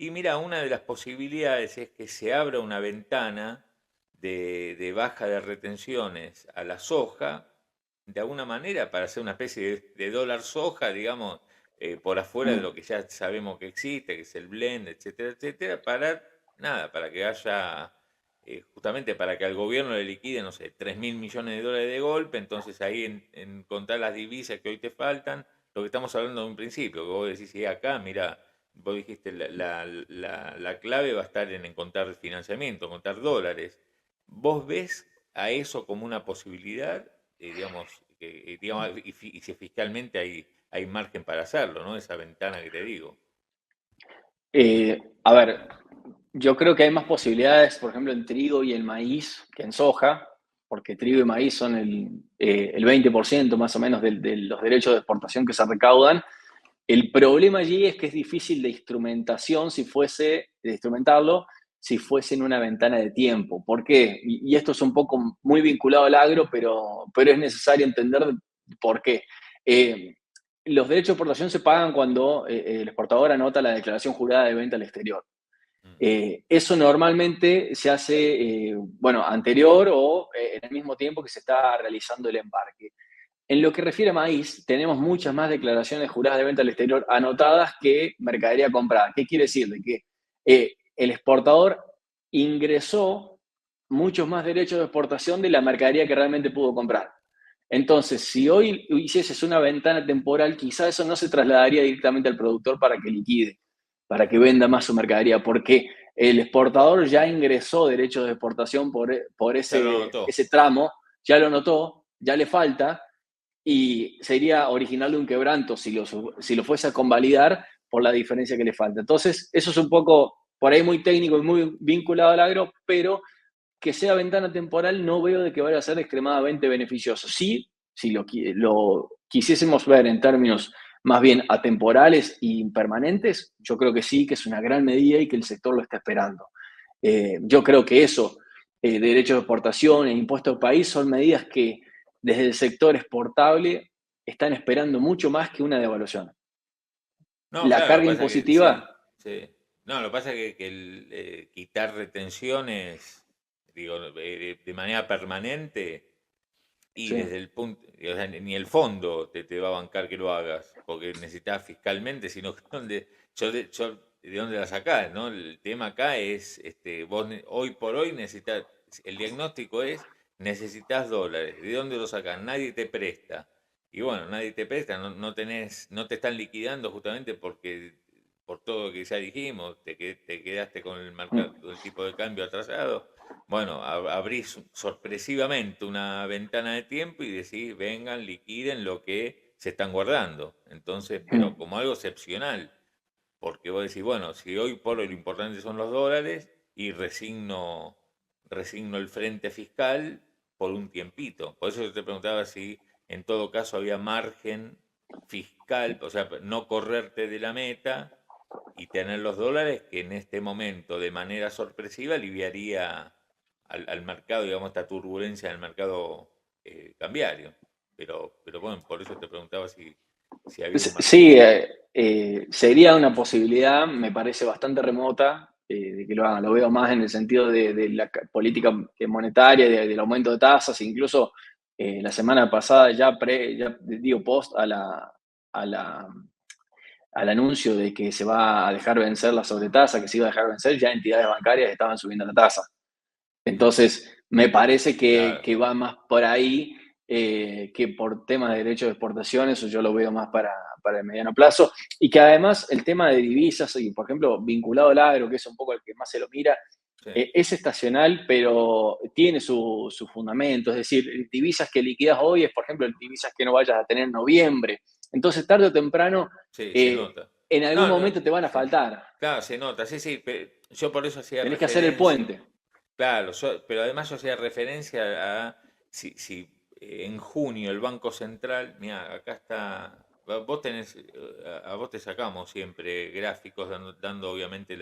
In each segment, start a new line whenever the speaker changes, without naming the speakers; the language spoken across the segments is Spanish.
Y mira, una de las posibilidades es que se abra una ventana de baja de retenciones a la soja, de alguna manera para hacer una especie de dólar soja, digamos, por afuera de
Mm.
lo que ya sabemos que existe, que es el blend, etcétera, etcétera, para nada, para que haya, justamente para que al gobierno le liquide, no sé, 3.000 millones de dólares de golpe, entonces ahí en contar las divisas que hoy te faltan, lo que estamos hablando de un principio, que vos decís, sí, acá, mira, vos dijiste, la clave va a estar en encontrar financiamiento, encontrar dólares. ¿Vos ves a eso como una posibilidad? Digamos, digamos, y si fiscalmente hay margen para hacerlo, ¿no? Esa ventana que te digo.
A ver, yo creo que hay más posibilidades, por ejemplo, en trigo y el maíz que en soja, porque trigo y maíz son el 20% más o menos de los derechos de exportación que se recaudan. El problema allí es que es difícil de instrumentación de instrumentarlo si fuese en una ventana de tiempo. ¿Por qué? Y esto es un poco muy vinculado al agro, pero es necesario entender por qué. Eh, los derechos de exportación se pagan cuando el exportador anota la declaración jurada de venta al exterior.
Mm.
Eso normalmente se hace, bueno, anterior o en el mismo tiempo que se está realizando el embarque. En lo que refiere a maíz, tenemos muchas más declaraciones juradas de venta al exterior anotadas que mercadería comprada. ¿Qué quiere decir? De que el exportador ingresó muchos más derechos de exportación de la mercadería que realmente pudo comprar. Entonces, si hoy hicieses una ventana temporal, quizá eso no se trasladaría directamente al productor para que liquide, para que venda más su mercadería, porque el exportador ya ingresó derechos de exportación por
Ya lo
ese
notó.
tramo, ya lo notó, ya le falta, y sería original de un quebranto si lo fuese a convalidar por la diferencia que le falta. Entonces, eso es un poco por ahí muy técnico y muy vinculado al agro, pero que sea ventana temporal no veo de que vaya a ser extremadamente beneficioso. Sí, si lo quisiésemos ver en términos más bien atemporales y permanentes, yo creo que sí, que es una gran medida y que el sector lo está esperando. Yo creo que eso, derechos de exportación e impuestos al país, son medidas que desde el sector exportable están esperando mucho más que una devaluación.
No,
La
claro, lo que
carga
pasa es que
impositiva,
sí, sí. No, lo que pasa es que quitar retenciones, digo, de manera permanente. Y
sí.
desde el punto, o sea, ni el fondo te va a bancar que lo hagas, porque necesitas fiscalmente, sino que de dónde la sacás, ¿no? El tema acá es, vos hoy por hoy necesitas, el diagnóstico es, necesitas dólares, ¿de dónde lo sacás? Nadie te presta. Y bueno, nadie te presta, no te están liquidando justamente porque, por todo lo que ya dijimos, te quedaste con el mercado,
Mm.
con el tipo de cambio atrasado. Bueno, abrís sorpresivamente una ventana de tiempo y decís, vengan, liquiden lo que se están guardando. Entonces, pero
Mm.
como algo excepcional, porque vos decís, bueno, si hoy por hoy lo importante son los dólares y resigno el frente fiscal por un tiempito. Por eso yo te preguntaba si en todo caso había margen fiscal, o sea, no correrte de la meta y tener los dólares que en este momento de manera sorpresiva aliviaría al mercado, digamos, esta turbulencia del mercado cambiario. Pero bueno, por eso te preguntaba si había un
Sí,
margencito.
sería una posibilidad, me parece bastante remota, de que lo hagan. Lo veo más en el sentido de la política monetaria, del aumento de tasas, incluso la semana pasada ya digo, post a la, al anuncio de que se va a dejar vencer la sobretasa, que se iba a dejar vencer, ya entidades bancarias estaban subiendo la tasa.
Mm,
Entonces, me parece que,
claro.
que va más por ahí que por temas de derechos de exportación, eso yo lo veo más para el mediano plazo. Y que además el tema de divisas, y por ejemplo, vinculado al agro, que es un poco el que más se lo mira,
Sí.
es estacional, pero tiene su fundamento. Es decir, divisas que liquidas hoy es, por ejemplo, divisas que no vayas a tener en noviembre. Entonces, tarde o temprano,
Sí, se
eh,
nota.
en algún
No, no,
momento te van a
sí.
faltar.
Claro, se nota, sí, sí. Yo por eso hacía
Tenés que hacer el
referencia.
puente.
Claro, pero además yo hacía referencia a si en junio el Banco Central, mira, acá está, vos tenés, a vos te sacamos siempre gráficos dando obviamente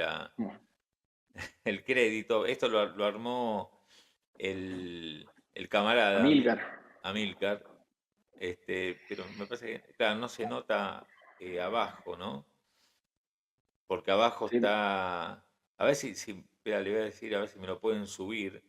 el crédito. Esto lo armó el camarada
Amílcar.
Amilcar, pero me parece que, claro, no se nota abajo, ¿no? porque abajo
Sí,
está, a ver espera, le voy a decir, a ver si me lo pueden subir,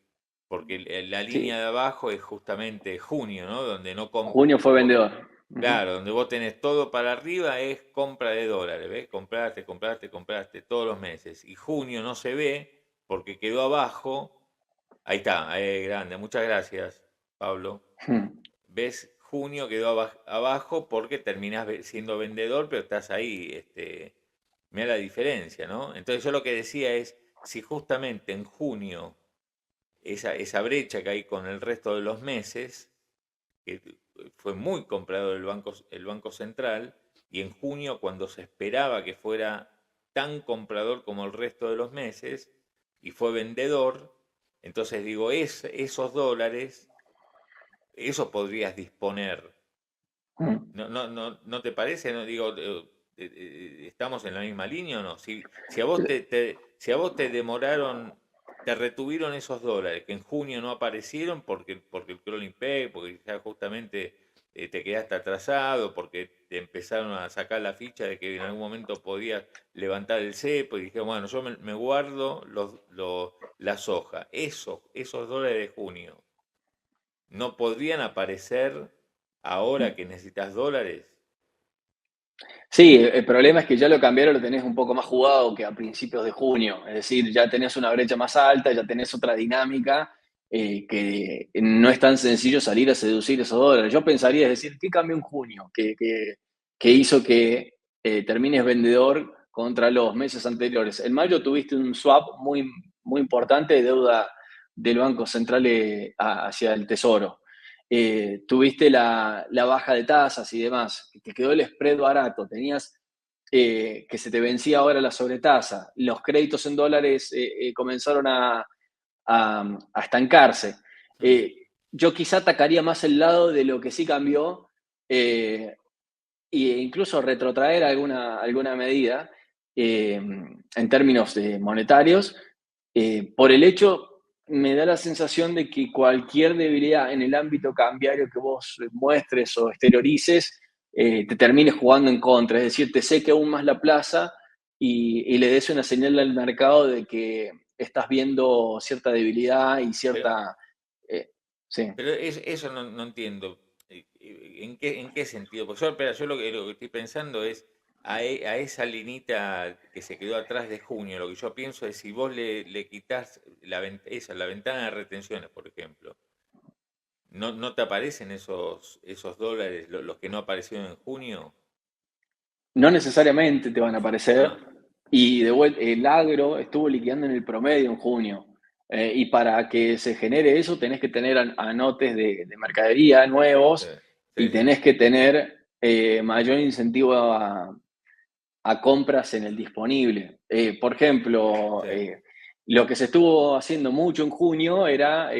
porque la línea
sí.
de abajo es justamente junio, ¿no? Donde no,
Junio fue vendedor. Ujú.
claro, donde vos tenés todo para arriba es compra de dólares, ¿ves? Compraste, compraste, compraste todos los meses. Y junio no se ve porque quedó abajo. Ahí está, grande. Muchas gracias, Pablo.
Mm.
¿Ves? Junio quedó abajo porque terminás siendo vendedor, pero estás ahí. Mira la diferencia, ¿no? Entonces yo lo que decía es, si justamente en junio esa brecha que hay con el resto de los meses, que fue muy comprado el Banco Central, y en junio, cuando se esperaba que fuera tan comprador como el resto de los meses, y fue vendedor, entonces digo, esos dólares, eso podrías disponer.
Mm.
¿No te parece? No digo, ¿estamos en la misma línea o no? Si a vos si a vos te demoraron, te retuvieron esos dólares que en junio no aparecieron porque el crawling peg, porque ya justamente te quedaste atrasado, porque te empezaron a sacar la ficha de que en algún momento podías levantar el cepo y dije, bueno, yo me guardo la soja. Esos dólares de junio no podrían aparecer ahora que necesitas dólares.
Sí, el problema es que ya lo cambiaron, lo tenés un poco más jugado que a principios de junio. Es decir, ya tenés una brecha más alta, ya tenés otra dinámica, que no es tan sencillo salir a seducir esos dólares. Yo pensaría, es decir, ¿qué cambió en junio? Que hizo que termines vendedor contra los meses anteriores. En mayo tuviste un swap muy importante de deuda del Banco Central hacia el Tesoro. Tuviste la baja de tasas y demás, que te quedó el spread barato, tenías que se te vencía ahora la sobretasa, los créditos en dólares comenzaron a estancarse.
Mm.
Eh, yo quizá atacaría más el lado de lo que sí cambió, eh, e incluso retrotraer alguna medida en términos monetarios, por el hecho, me da la sensación de que cualquier debilidad en el ámbito cambiario que vos muestres o exteriorices, te termine jugando en contra, es decir, te seque aún más la plaza y le des una señal al mercado de que estás viendo cierta debilidad y
Pero,
cierta... eh, sí.
pero eso no entiendo. En qué sentido? Porque yo, espera, yo lo que estoy pensando es a esa linita que se quedó atrás de junio. Lo que yo pienso es si vos le quitas la ventana de retenciones, por ejemplo, ¿no te aparecen esos dólares, los que no aparecieron en junio?
No necesariamente te van a aparecer.
Ah,
Y de vuelta, el agro estuvo liquidando en el promedio en junio. Y para que se genere eso, tenés que tener anotes de mercadería
sí,
nuevos y
sí, sí,
tenés que tener mayor incentivo a compras en el disponible. Por ejemplo,
sí.
lo que se estuvo haciendo mucho en junio era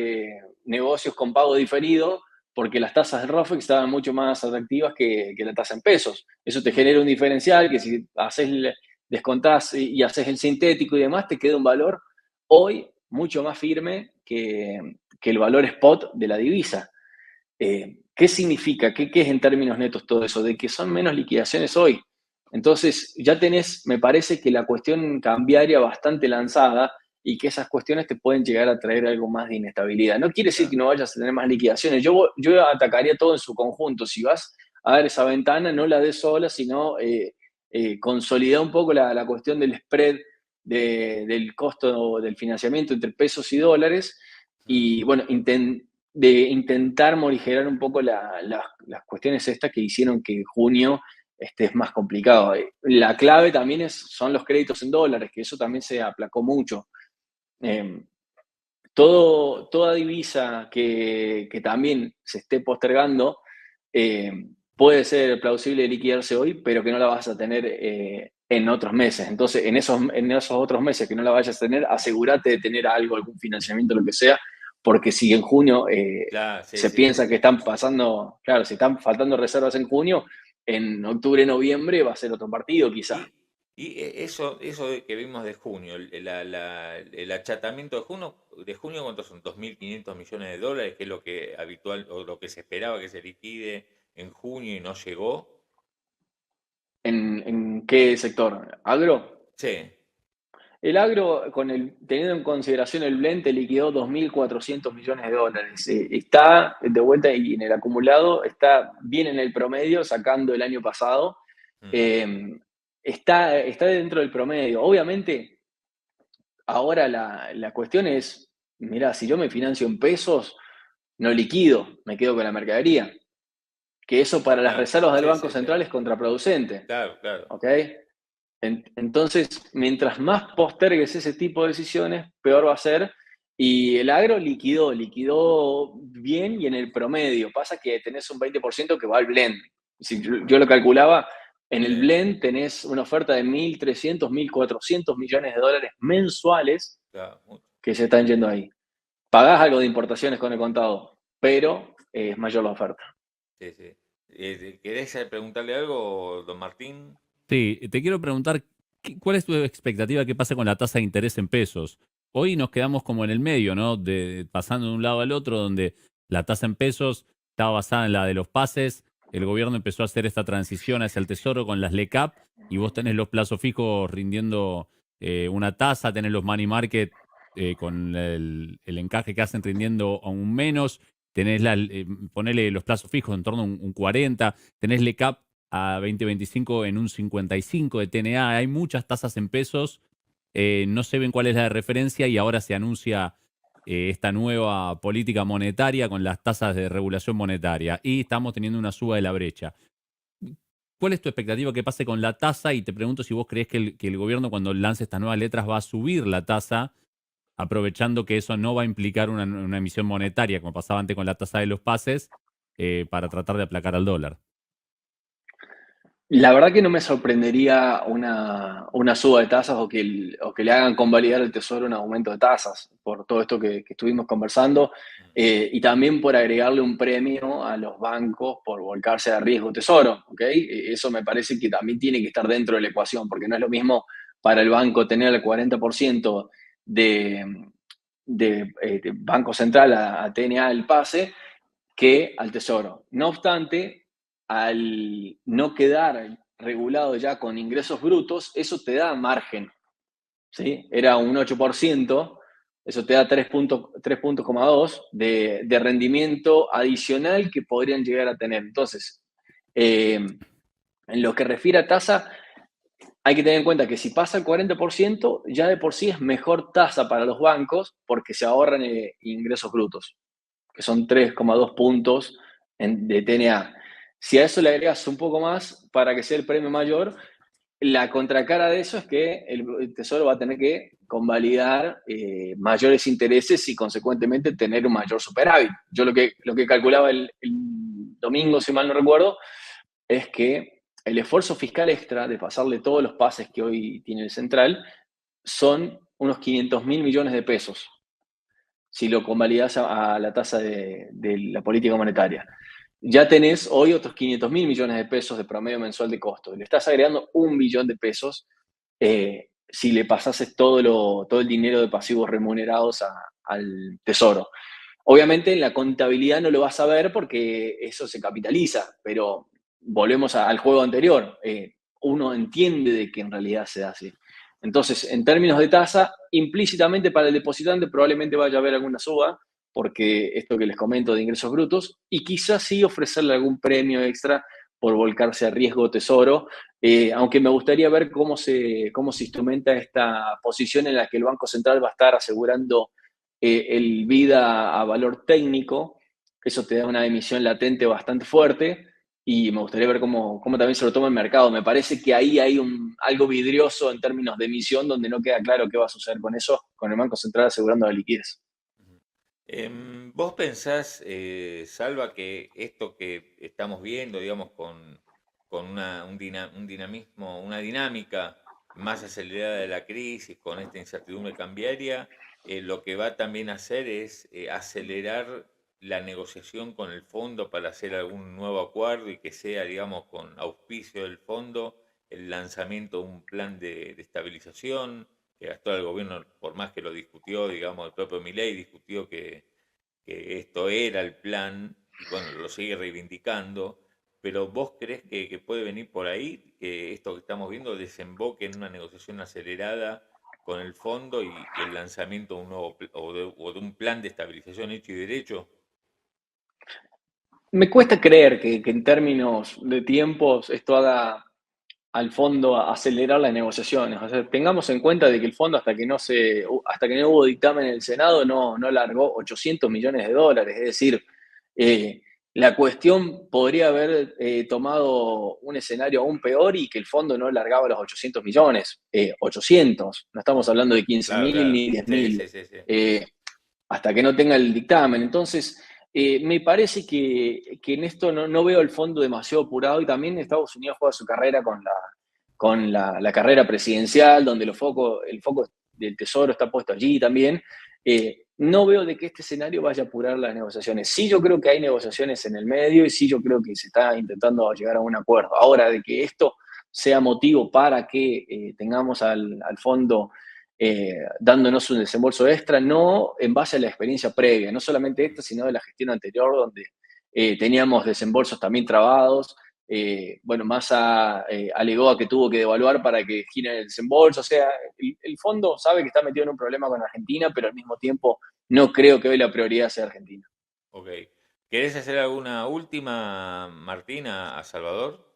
negocios con pago diferido, porque las tasas de ROFEX estaban mucho más atractivas que la tasa en pesos. Eso te
Mm.
genera un diferencial que si descontás y haces el sintético y demás, te queda un valor hoy mucho más firme que el valor spot de la divisa. ¿Qué significa? ¿Qué es en términos netos todo eso? De que son menos liquidaciones hoy. Entonces, ya tenés, me parece que la cuestión cambiaria bastante lanzada y que esas cuestiones te pueden llegar a traer algo más de inestabilidad. No quiere decir que
Claro.
no vayas a tener más liquidaciones. Yo atacaría todo en su conjunto. Si vas a dar esa ventana, no la des sola, sino consolidar un poco la cuestión del spread del costo del financiamiento entre pesos y dólares.
Mm.
Y bueno, de intentar morigerar un poco las cuestiones estas que hicieron que junio es más complicado. La clave también son los créditos en dólares, que eso también se aplacó mucho. Eh, toda divisa que también se esté postergando eh, puede ser plausible de liquidarse hoy, pero que no la vas a tener en otros meses. Entonces, en esos otros meses que no la vayas a tener, asegúrate de tener algo, algún financiamiento, lo que sea, porque si en junio
Claro, sí,
se
sí, sí,
piensa que
sí.
están pasando, claro, si están faltando reservas en junio, en octubre, noviembre va a ser otro partido quizá.
Eso que vimos de junio, el achatamiento de junio, ¿cuántos son? 2.500 millones de dólares, que es lo que habitual o lo que se esperaba que se liquide en junio y no llegó.
¿En qué sector? ¿Agro?
Sí,
El agro, teniendo en consideración el blend, te liquidó 2.400 millones de dólares. Está de vuelta y en el acumulado está bien en el promedio, sacando el año pasado.
ujú,
Eh, está dentro del promedio. Obviamente, ahora la cuestión es, mira, si yo me financio en pesos, no liquido, me quedo con la mercadería. Que eso para las
claro,
reservas del
sí,
Banco
sí, sí,
Central es contraproducente.
claro, claro,
¿Ok? Entonces, mientras más postergues ese tipo de decisiones, peor va a ser. Y el agro liquidó bien y en el promedio. Pasa que tenés un 20% que va al blend. Si yo lo calculaba, en el
sí,
blend tenés una oferta de 1.300, 1.400 millones de dólares mensuales
claro, mucho,
que se están yendo ahí. Pagás algo de importaciones con el contado, pero es mayor la oferta.
sí, sí. ¿Querés preguntarle algo, don Martín?
Sí, te quiero preguntar, ¿cuál es tu expectativa que pase con la tasa de interés en pesos? Hoy nos quedamos como en el medio, ¿no? Pasando de un lado al otro, donde la tasa en pesos estaba basada en la de los pases, el gobierno empezó a hacer esta transición hacia el tesoro con las LECAP y vos tenés los plazos fijos rindiendo una tasa, tenés los money market con el encaje que hacen rindiendo aún menos, tenés ponele los plazos fijos en torno a un 40, tenés LECAP a 2025 en un 55 de TNA. Hay muchas tasas en pesos. No sé bien cuál es la de referencia y ahora se anuncia esta nueva política monetaria con las tasas de regulación monetaria y estamos teniendo una suba de la brecha. ¿Cuál es tu expectativa que pase con la tasa? Y te pregunto si vos crees que el gobierno cuando lance estas nuevas letras va a subir la tasa, aprovechando que eso no va a implicar una emisión monetaria, como pasaba antes con la tasa de los pases, para tratar de aplacar al dólar.
La verdad que no me sorprendería una suba de tasas o que le hagan convalidar el Tesoro un aumento de tasas, por todo esto que estuvimos conversando,
Ujú,
y también por agregarle un premio a los bancos por volcarse a riesgo Tesoro, ¿ok? Eso me parece que también tiene que estar dentro de la ecuación, porque no es lo mismo para el banco tener el 40% de Banco Central a TNA el pase que al Tesoro. No obstante, al no quedar regulado ya con ingresos brutos, eso te da margen, ¿sí? Era un 8%, eso te da 3,2 de rendimiento adicional que podrían llegar a tener. Entonces, en lo que refiere a tasa, hay que tener en cuenta que si pasa el 40%, ya de por sí es mejor tasa para los bancos porque se ahorran ingresos brutos, que son 3,2 puntos de TNA. Si a eso le agregas un poco más para que sea el premio mayor, la contracara de eso es que el Tesoro va a tener que convalidar mayores intereses y consecuentemente tener un mayor superávit. Yo lo que calculaba el domingo, si mal no recuerdo, es que el esfuerzo fiscal extra de pasarle todos los pases que hoy tiene el central son unos 500.000 millones de pesos si lo convalidas a la tasa de la política monetaria. Ya tenés hoy otros 500.000 millones de pesos de promedio mensual de costo. Le estás agregando 1 billón de pesos si le pasases todo el dinero de pasivos remunerados al tesoro. Obviamente en la contabilidad no lo vas a ver porque eso se capitaliza, pero volvemos al juego anterior. Uno entiende de que en realidad se da así. Entonces, en términos de tasa, implícitamente para el depositante probablemente vaya a haber alguna suba, porque esto que les comento de ingresos brutos, y quizás sí ofrecerle algún premio extra por volcarse a riesgo tesoro, aunque me gustaría ver cómo se instrumenta esta posición en la que el Banco Central va a estar asegurando el vida a valor técnico. Eso te da una emisión latente bastante fuerte y me gustaría ver cómo también se lo toma el mercado. Me parece que ahí hay algo vidrioso en términos de emisión donde no queda claro qué va a suceder con eso, con el Banco Central asegurando la liquidez.
ujú. ¿Vos pensás, Salva, que esto que estamos viendo, digamos, con un dinamismo, una dinámica más acelerada de la crisis, con esta incertidumbre cambiaria, lo que va también a hacer es acelerar la negociación con el fondo para hacer algún nuevo acuerdo y que sea, digamos, con auspicio del fondo, el lanzamiento de un plan de estabilización? Que actual el gobierno, por más que lo discutió, digamos, el propio Milei discutió que esto era el plan, y bueno, lo sigue reivindicando, pero ¿vos crees que puede venir por ahí, que esto que estamos viendo desemboque en una negociación acelerada con el fondo y el lanzamiento de un nuevo o de un plan de estabilización hecho y derecho?
Me cuesta creer que en términos de tiempos esto haga al fondo acelerar las negociaciones. O sea, tengamos en cuenta de que el fondo hasta que no hubo dictamen en el Senado no largó 800 millones de dólares. Es decir, eh, la cuestión podría haber tomado un escenario aún peor y que el fondo no largaba los 800 millones. 800, no estamos hablando de 15
Claro,
mil
claro.
ni 10
Sí,
mil.
sí, sí, sí.
Hasta que no tenga el dictamen. Entonces, me parece que en esto no veo el fondo demasiado apurado y también Estados Unidos juega su carrera con la carrera presidencial, donde el foco del Tesoro está puesto allí también. No veo de que este escenario vaya a apurar las negociaciones. Sí, yo creo que hay negociaciones en el medio y sí, yo creo que se está intentando llegar a un acuerdo. Ahora, de que esto sea motivo para que tengamos al fondo dándonos un desembolso extra, no en base a la experiencia previa, no solamente esta, sino de la gestión anterior, donde teníamos desembolsos también trabados. Bueno, Massa alegó a que tuvo que devaluar para que gire el desembolso. O sea, el fondo sabe que está metido en un problema con Argentina, pero al mismo tiempo no creo que hoy la prioridad sea Argentina.
Ok. ¿Querés hacer alguna última, Martina, a Salvador?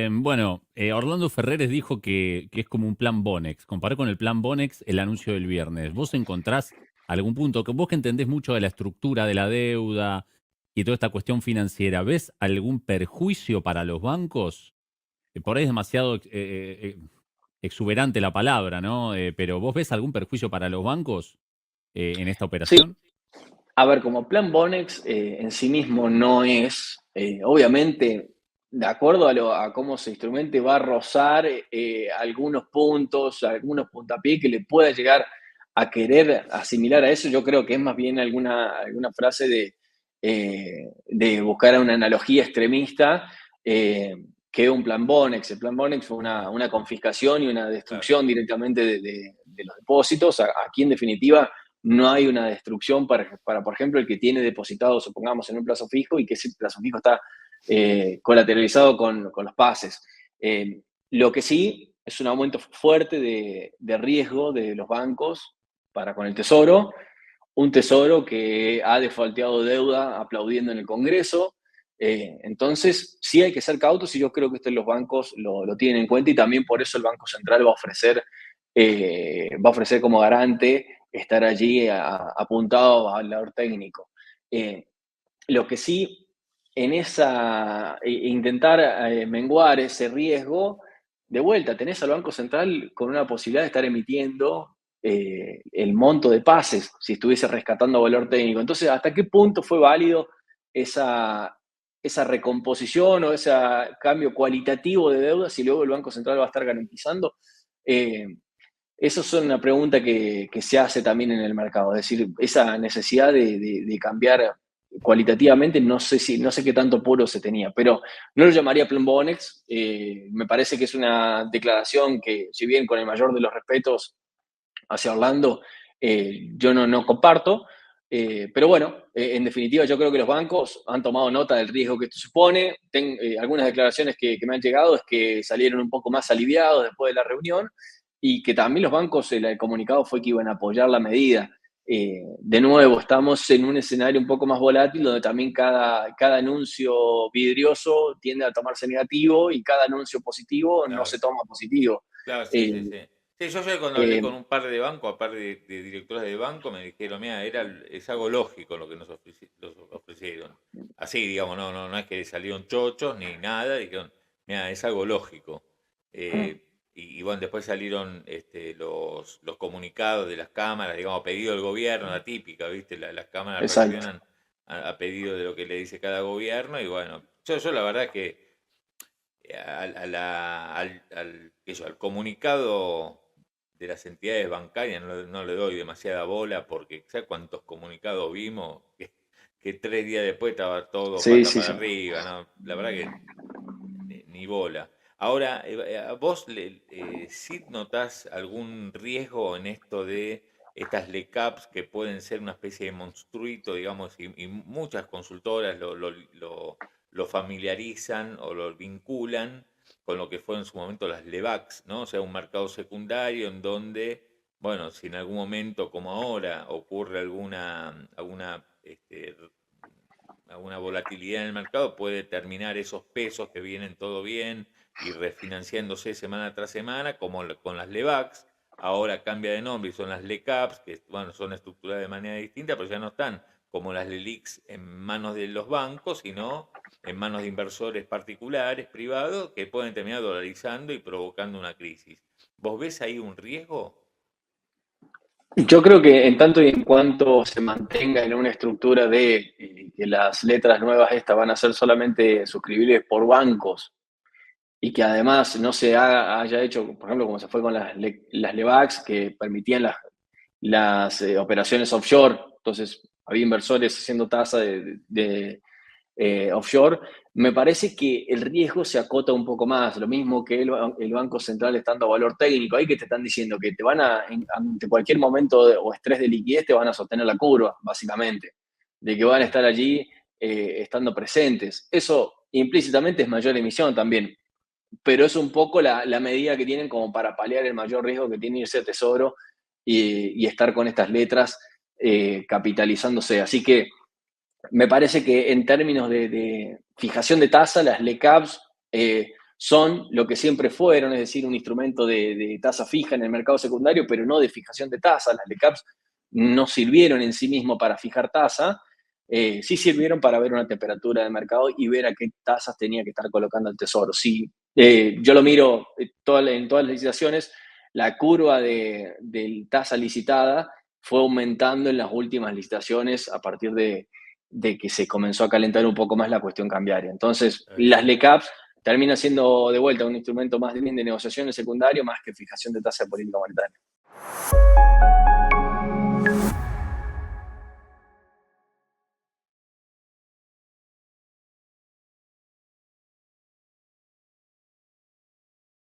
Bueno, Orlando Ferreres dijo que es como un plan Bonex. Comparé con el plan Bonex el anuncio del viernes. ¿Vos encontrás algún punto, que vos que entendés mucho de la estructura de la deuda y toda esta cuestión financiera, ves algún perjuicio para los bancos? Por ahí es demasiado exuberante la palabra, ¿no? Pero ¿vos ves algún perjuicio para los bancos en esta
Sí,
operación?
a ver, como plan Bonex en sí mismo no es, obviamente, de acuerdo a cómo se instrumente, va a rozar algunos puntos, algunos puntapiés que le pueda llegar a querer asimilar a eso. Yo creo que es más bien alguna frase de buscar una analogía extremista que un plan Bonex. El plan Bonex fue una confiscación y una
Claro,
destrucción directamente de los depósitos. Aquí, en definitiva, no hay una destrucción para, por ejemplo, el que tiene depositado, supongamos, en un plazo fijo y que ese plazo fijo está colateralizado con los pases. Lo que sí es un aumento fuerte de riesgo de los bancos para con el Tesoro, un Tesoro que ha defalteado deuda aplaudiendo en el Congreso. Entonces, sí hay que ser cautos y yo creo que esto los bancos lo tienen en cuenta y también por eso el Banco Central va a ofrecer como garante estar allí apuntado al lado técnico. Eh, lo que sí, en intentar menguar ese riesgo, de vuelta, tenés al Banco Central con una posibilidad de estar emitiendo el monto de pases si estuviese rescatando valor técnico. Entonces, ¿hasta qué punto fue válido esa recomposición o ese cambio cualitativo de deuda si luego el Banco Central va a estar garantizando? Eh, Eso es una pregunta que se hace también en el mercado, es decir, esa necesidad de cambiar cualitativamente, no sé qué tanto puro se tenía, pero no lo llamaría plan Bonex. Me parece que es una declaración que, si bien con el mayor de los respetos hacia Orlando, yo no comparto. Pero bueno, en definitiva, yo creo que los bancos han tomado nota del riesgo que esto supone. Algunas declaraciones que me han llegado es que salieron un poco más aliviados después de la reunión y que también los bancos, el comunicado fue que iban a apoyar la medida. De nuevo, estamos en un escenario un poco más volátil donde también cada anuncio vidrioso tiende a tomarse negativo y cada anuncio positivo no
claro.
se toma positivo.
Claro, sí, sí,
Eh,
sí. Sí, yo ayer cuando hablé
eh,
con un par de bancos, aparte de directores de banco, me dijeron, mira, es algo lógico lo que nos ofrecieron. Así, digamos, no es que salieron chochos ni nada, dijeron, mira, es algo lógico. Y bueno, después salieron los comunicados de las cámaras, digamos, a pedido del gobierno, la típica, ¿viste? Las cámaras
exacto.
reaccionan a pedido de lo que le dice cada gobierno, y bueno, yo la verdad que al comunicado de las entidades bancarias no le doy demasiada bola porque ¿sabes cuántos comunicados vimos? Que 3 días después estaba todo
Sí,
pata
sí,
para
sí.
arriba, ¿no? La verdad que ni bola. Ahora, ¿a vos sí notás algún riesgo en esto de estas LECAPs que pueden ser una especie de monstruito, digamos, y muchas consultoras lo familiarizan o lo vinculan con lo que fue en su momento las LEVACs, ¿no? O sea, un mercado secundario en donde, bueno, si en algún momento como ahora ocurre alguna volatilidad en el mercado, puede terminar esos pesos que vienen todo bien y refinanciándose semana tras semana, como con las LEVACs. Ahora cambia de nombre y son las LECAPs, que bueno, son estructuradas de manera distinta, pero ya no están como las LELIQs en manos de los bancos, sino en manos de inversores particulares, privados, que pueden terminar dolarizando y provocando una crisis. ¿Vos ves ahí un riesgo?
Yo creo que en tanto y en cuanto se mantenga en una estructura de que las letras nuevas estas van a ser solamente suscribibles por bancos y que además no se haya hecho, por ejemplo, como se fue con las LEVACs, que permitían las operaciones offshore, entonces había inversores haciendo tasa de offshore, me parece que el riesgo se acota un poco más, lo mismo que el Banco Central estando a valor técnico, ahí que te están diciendo que te van ante cualquier momento o estrés de liquidez, te van a sostener la curva, básicamente, de que van a estar allí estando presentes. Eso implícitamente es mayor emisión también, pero es un poco la medida que tienen como para paliar el mayor riesgo que tiene irse a Tesoro y estar con estas letras capitalizándose. Así que me parece que en términos de fijación de tasa, las LECAPs son lo que siempre fueron, es decir, un instrumento de tasa fija en el mercado secundario, pero no de fijación de tasa. Las LECAPs no sirvieron en sí mismo para fijar tasa, sí sirvieron para ver una temperatura de mercado y ver a qué tasas tenía que estar colocando el Tesoro. Sí, yo lo miro en todas las licitaciones, la curva de tasa licitada fue aumentando en las últimas licitaciones a partir de que se comenzó a calentar un poco más la cuestión cambiaria. Entonces, las LECAPs terminan siendo de vuelta un instrumento más bien de negociación secundario más que fijación de tasa de política monetaria.